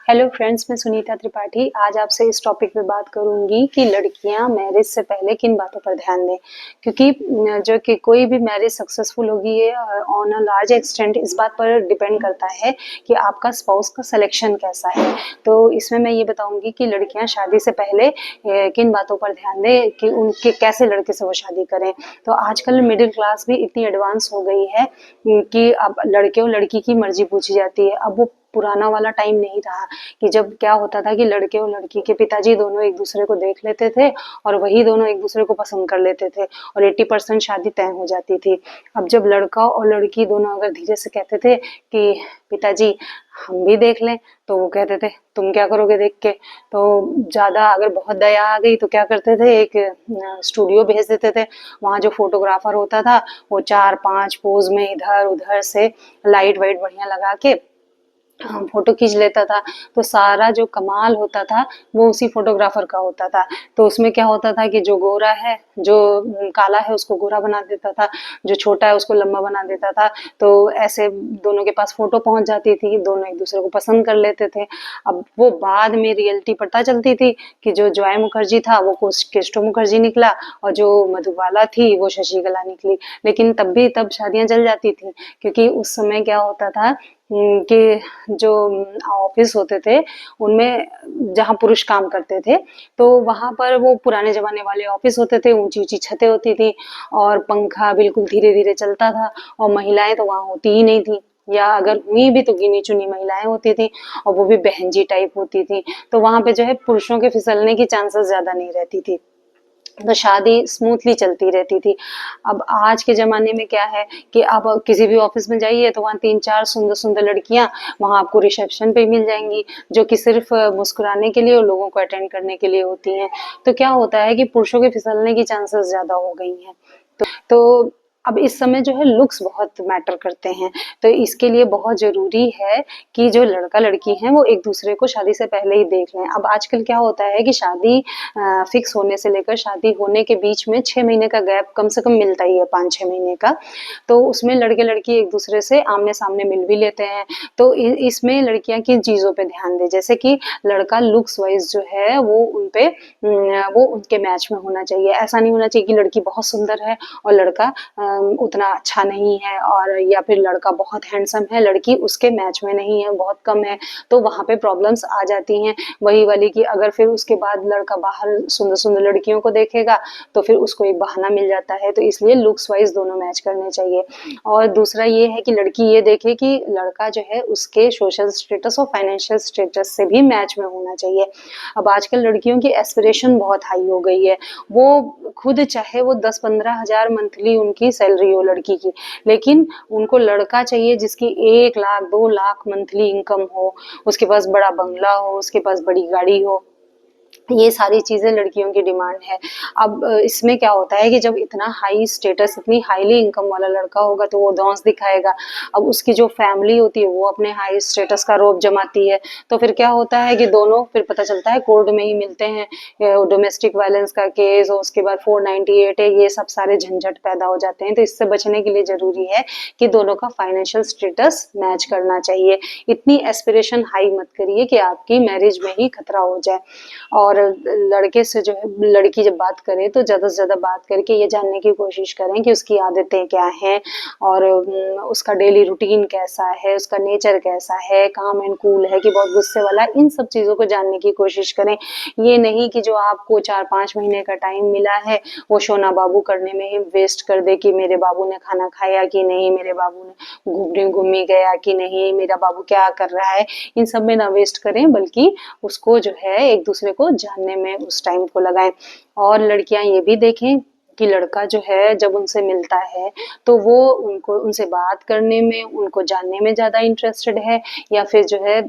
Hello friends, मैं सुनीता त्रिपाठी आज आपसे इस टॉपिक पे बात करूंगी कि लड़कियां मैरिज से पहले किन बातों पर ध्यान दें। क्योंकि जो कि कोई भी मैरिज सक्सेसफुल होगी ये ऑन अ लार्ज एक्सटेंट इस बात पर डिपेंड करता है कि आपका स्पाउस का सिलेक्शन कैसा है। तो इसमें मैं ये बताऊंगी कि लड़कियां शादी से पहले किन बातों पर ध्यान दें कि उनके कैसे लड़के से वो शादी करें। तो आजकल मिडिल क्लास भी इतनी एडवांस हो गई है कि अब लड़के और लड़की की मर्जी पूछी जाती है। अब वो पुराना वाला टाइम नहीं रहा कि जब क्या होता था कि लड़के और लड़की के पिताजी दोनों एक दूसरे को देख लेते थे और वही दोनों एक दूसरे को पसंद कर लेते थे और 80% शादी तय हो जाती थी। अब जब लड़का और लड़की दोनों अगर धीरे से कहते थे कि पिताजी हम भी देख लें, तो वो कहते थे तुम क्या करोगे देख के। तो ज्यादा अगर बहुत दया आ गई तो क्या करते थे, एक स्टूडियो भेज देते थे। वहां जो फोटोग्राफर होता था वो 4-5 पोज में इधर उधर से लाइट वाइट बढ़िया लगा के फोटो खींच लेता था। तो सारा जो कमाल होता था वो उसी फोटोग्राफर का होता था। तो उसमें क्या होता था कि जो गोरा है, जो काला है उसको गोरा बना देता था, जो छोटा है उसको लंबा बना देता था। तो ऐसे दोनों के पास फोटो पहुंच जाती थी, दोनों एक दूसरे को पसंद कर लेते थे। अब वो बाद में रियलिटी पता चलती थी कि जो जॉय मुखर्जी था वो केस्टो मुखर्जी निकला और जो मधुबाला थी वो शशिकला निकली। लेकिन तब शादियां जल जाती थी, क्योंकि उस समय क्या होता था कि जो ऑफिस होते थे उनमें जहाँ पुरुष काम करते थे तो वहां पर वो पुराने जमाने वाले ऑफिस होते थे, ऊंची ऊंची छतें होती थी और पंखा बिल्कुल धीरे धीरे चलता था और महिलाएं तो वहां होती ही नहीं थी, या अगर हुई भी तो गिनी चुनी महिलाएं होती थी और वो भी बहन जी टाइप होती थी। तो वहां पे जो है पुरुषों के फिसलने की चांसेस ज्यादा नहीं रहती थी, तो शादी स्मूथली चलती रहती थी। अब आज के ज़माने में क्या है कि आप किसी भी ऑफिस में जाइए तो वहाँ 3-4 सुंदर-सुंदर लड़कियाँ वहाँ आपको रिसेप्शन पे मिल जाएँगी, जो कि सिर्फ़ मुस्कुराने के लिए और लोगों को अटेंड करने के लिए होती हैं। तो क्या होता है कि पुरुषों के फिसलने की चांसेस ज़्यादा हो गई हैं। तो अब इस समय जो है लुक्स बहुत मैटर करते हैं, तो इसके लिए बहुत ज़रूरी है कि जो लड़का-लड़की हैं वो एक-दूसरे को शादी से पहले ही देख लें। अब आजकल क्या होता है कि शादी फिक्स होने से लेकर शादी होने के बीच में 6 महीने का गैप कम से कम मिलता ही है, 5-6 महीने का। तो उसमें लड़के-लड़की एक-दूसरे से आमने-सामने मिल भी लेते हैं। तो इसमें लड़कियाँ किन चीज़ों पे ध्यान दें, जैसे कि लड़का लुक्स वाइज़ जो है वो वो उनके मैच में होना चाहिए। ऐसा नहीं होना चाहिए कि लड़की बहुत सुंदर है और लड़का उतना अच्छा नहीं है, और या फिर लड़का बहुत हैंडसम है, लड़की उसके मैच में नहीं है, बहुत कम है, तो वहाँ पे प्रॉब्लम्स आ जाती हैं। वही वाली कि अगर फिर उसके बाद लड़का बाहर सुंदर-सुंदर लड़कियों को देखेगा तो फिर उसको एक बहाना मिल जाता है। तो इसलिए लुक्स वाइज़ दोनों मैच करने चाहिए। और दूसरा ये है कि लड़की ये देखे कि लड़का जो है उसके सोशल स्टेटस और फाइनेंशियल स्टेटस से भी मैच में होना चाहिए। अब आजकल लड़कियों की एस्पिरेशन बहुत हाई हो गई है। वो खुद चाहे वो 10-15 हज़ार मंथली उनकी सैलरी हो लड़की की, लेकिन उनको लड़का चाहिए जिसकी 1 लाख 2 लाख मंथली इनकम हो, उसके पास बड़ा बंगला हो, उसके पास बड़ी गाड़ी हो। ये सारी चीज़ें लड़कियों की डिमांड है। अब इसमें क्या होता है कि जब इतना हाई स्टेटस, इतनी हाईली इनकम वाला लड़का होगा तो वो धौंस दिखाएगा। अब उसकी जो फैमिली होती है वो अपने हाई स्टेटस का रौब जमाती है। तो फिर क्या होता है कि दोनों फिर पता चलता है कोर्ट में ही मिलते हैं। डोमेस्टिक वायलेंस का केस और उसके बाद 498 है, ये सब सारे झंझट पैदा हो जाते हैं। तो इससे बचने के लिए ज़रूरी है कि दोनों का फाइनेंशियल स्टेटस मैच करना चाहिए। इतनी एस्पिरेशन हाई मत करिए कि आपकी मैरिज में ही खतरा हो जाए। और लड़के से जो है लड़की जब बात करे तो ज़्यादा से ज़्यादा बात करके ये जानने की कोशिश करें कि उसकी आदतें क्या हैं और उसका डेली रूटीन कैसा है, उसका नेचर कैसा है, काम एंड कूल है कि बहुत गुस्से वाला है, इन सब चीज़ों को जानने की कोशिश करें। ये नहीं कि जो आपको 4-5 महीने का टाइम मिला है वो शोना बाबू करने में ही वेस्ट कर दे कि मेरे बाबू ने खाना खाया कि नहीं, मेरे बाबू ने घूमी गया कि नहीं, मेरा बाबू क्या कर रहा है, इन सब में ना वेस्ट करें, बल्कि उसको जो है एक दूसरे को जानने में उस टाइम को लगाएं। और लड़कियां ये भी देखें कि लड़का जो है जब उनसे मिलता है तो वो उनको उनसे बात करने में, उनको जानने में ज्यादा इंटरेस्टेड है या फिर जो है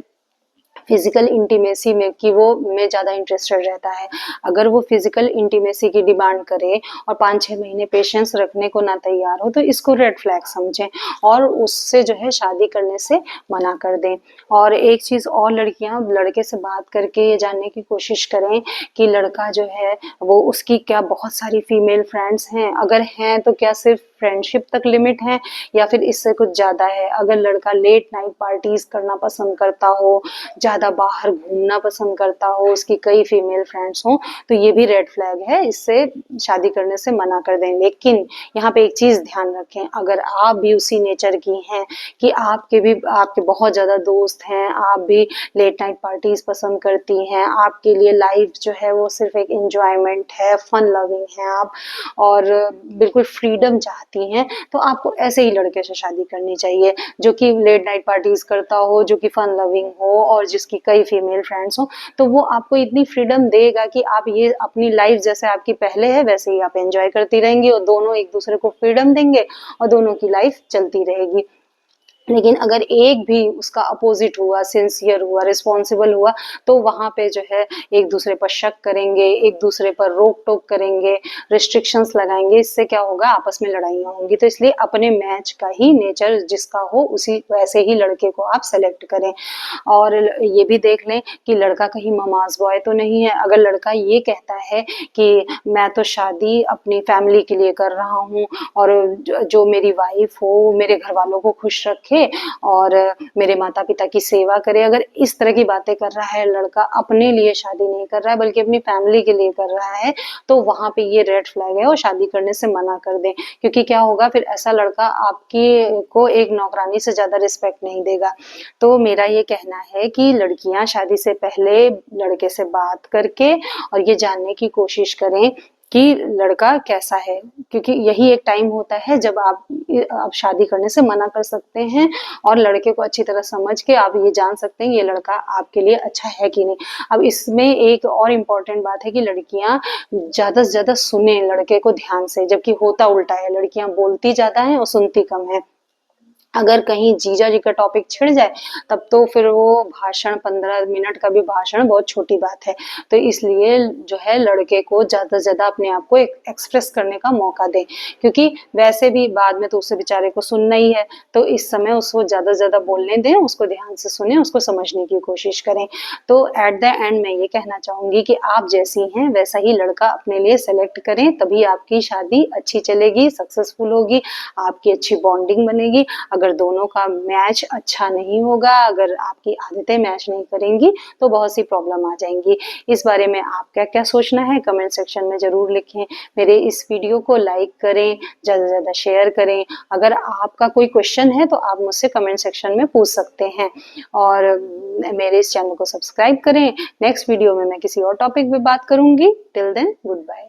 फिजिकल इंटीमेसी में कि वो में ज़्यादा इंटरेस्टेड रहता है। अगर वो फिजिकल इंटीमेसी की डिमांड करे और 5-6 महीने पेशेंस रखने को ना तैयार हो तो इसको रेड फ्लैग समझें और उससे जो है शादी करने से मना कर दें। और एक चीज़ और, लड़कियां लड़के से बात करके ये जानने की कोशिश करें कि लड़का जो है वो उसकी क्या बहुत सारी फीमेल फ्रेंड्स हैं, अगर हैं तो क्या सिर्फ फ्रेंडशिप तक लिमिट है या फिर इससे कुछ ज़्यादा है। अगर लड़का लेट नाइट पार्टीज करना पसंद करता हो, ज़्यादा बाहर घूमना पसंद करता हो, उसकी कई फीमेल फ्रेंड्स हों, तो ये भी रेड फ्लैग है, इससे शादी करने से मना कर दें। लेकिन यहाँ पे एक चीज़ ध्यान रखें, अगर आप भी उसी नेचर की हैं कि आपके बहुत ज़्यादा दोस्त हैं, आप भी लेट नाइट पार्टीज पसंद करती हैं, आपके लिए लाइफ जो है वो सिर्फ एक एंजॉयमेंट है, फन लविंग हैं आप और बिल्कुल फ्रीडम चाहती हैं, तो आपको ऐसे ही लड़के से शादी करनी चाहिए जो कि लेट नाइट पार्टीज करता हो, जो कि फन लविंग हो और जिसकी कई फीमेल फ्रेंड्स हो। तो वो आपको इतनी फ्रीडम देगा कि आप ये अपनी लाइफ जैसे आपकी पहले है वैसे ही आप एंजॉय करती रहेंगी और दोनों एक दूसरे को फ्रीडम देंगे और दोनों की लाइफ चलती रहेगी। लेकिन अगर एक भी उसका अपोजिट हुआ, सिंसियर हुआ, रिस्पॉन्सिबल हुआ, तो वहाँ पे जो है एक दूसरे पर शक करेंगे, एक दूसरे पर रोक टोक करेंगे, रिस्ट्रिक्शंस लगाएंगे, इससे क्या होगा, आपस में लड़ाइयाँ होंगी। तो इसलिए अपने मैच का ही नेचर जिसका हो उसी वैसे ही लड़के को आप सेलेक्ट करें। और ये भी देख लें कि लड़का कहीं ममाज बॉय तो नहीं है। अगर लड़का ये कहता है कि मैं तो शादी अपनी फैमिली के लिए कर रहा हूँ और जो मेरी वाइफ हो मेरे घर वालों को खुश रखे और मेरे माता पिता की सेवा करे, अगर इस तरह की बातें कर रहा है लड़का, अपने लिए शादी नहीं कर रहा है बल्कि अपनी फैमिली के लिए कर रहा है, तो वहां पे ये रेड फ्लैग है और शादी करने से मना कर दें। क्योंकि क्या होगा, फिर ऐसा लड़का आपकी को एक नौकरानी से ज्यादा रिस्पेक्ट नहीं देगा। तो मेरा ये कहना है कि लड़कियां शादी से पहले लड़के से बात करके और ये जानने की कोशिश करें कि लड़का कैसा है, क्योंकि यही एक टाइम होता है जब आप शादी करने से मना कर सकते हैं और लड़के को अच्छी तरह समझ के आप ये जान सकते हैं ये लड़का आपके लिए अच्छा है कि नहीं। अब इसमें एक और इम्पोर्टेंट बात है कि लड़कियां ज्यादा से ज्यादा सुने लड़के को ध्यान से, जबकि होता उल्टा है, लड़कियां बोलती ज्यादा हैं और सुनती कम है। अगर कहीं जीजा जी का टॉपिक छिड़ जाए तब तो फिर वो भाषण 15 मिनट का भी भाषण बहुत छोटी बात है। तो इसलिए जो है लड़के को ज़्यादा से ज़्यादा अपने आप को एक्सप्रेस करने का मौका दें, क्योंकि वैसे भी बाद में तो उसे बेचारे को सुनना ही है। तो इस समय उसको ज़्यादा से ज़्यादा बोलने दें, उसको ध्यान से सुने, उसको समझने की कोशिश करें। तो एट द एंड मैं ये कहना चाहूँगी कि आप जैसी हैं वैसा ही लड़का अपने लिए सेलेक्ट करें, तभी आपकी शादी अच्छी चलेगी, सक्सेसफुल होगी, आपकी अच्छी बॉन्डिंग बनेगी। अगर दोनों का मैच अच्छा नहीं होगा, अगर आपकी आदतें मैच नहीं करेंगी तो बहुत सी प्रॉब्लम आ जाएंगी। इस बारे में आपका क्या सोचना है कमेंट सेक्शन में ज़रूर लिखें। मेरे इस वीडियो को लाइक करें, ज़्यादा से ज़्यादा शेयर करें। अगर आपका कोई क्वेश्चन है तो आप मुझसे कमेंट सेक्शन में पूछ सकते हैं और मेरे इस चैनल को सब्सक्राइब करें। नेक्स्ट वीडियो में मैं किसी और टॉपिक पे बात करूंगी। Till then good bye.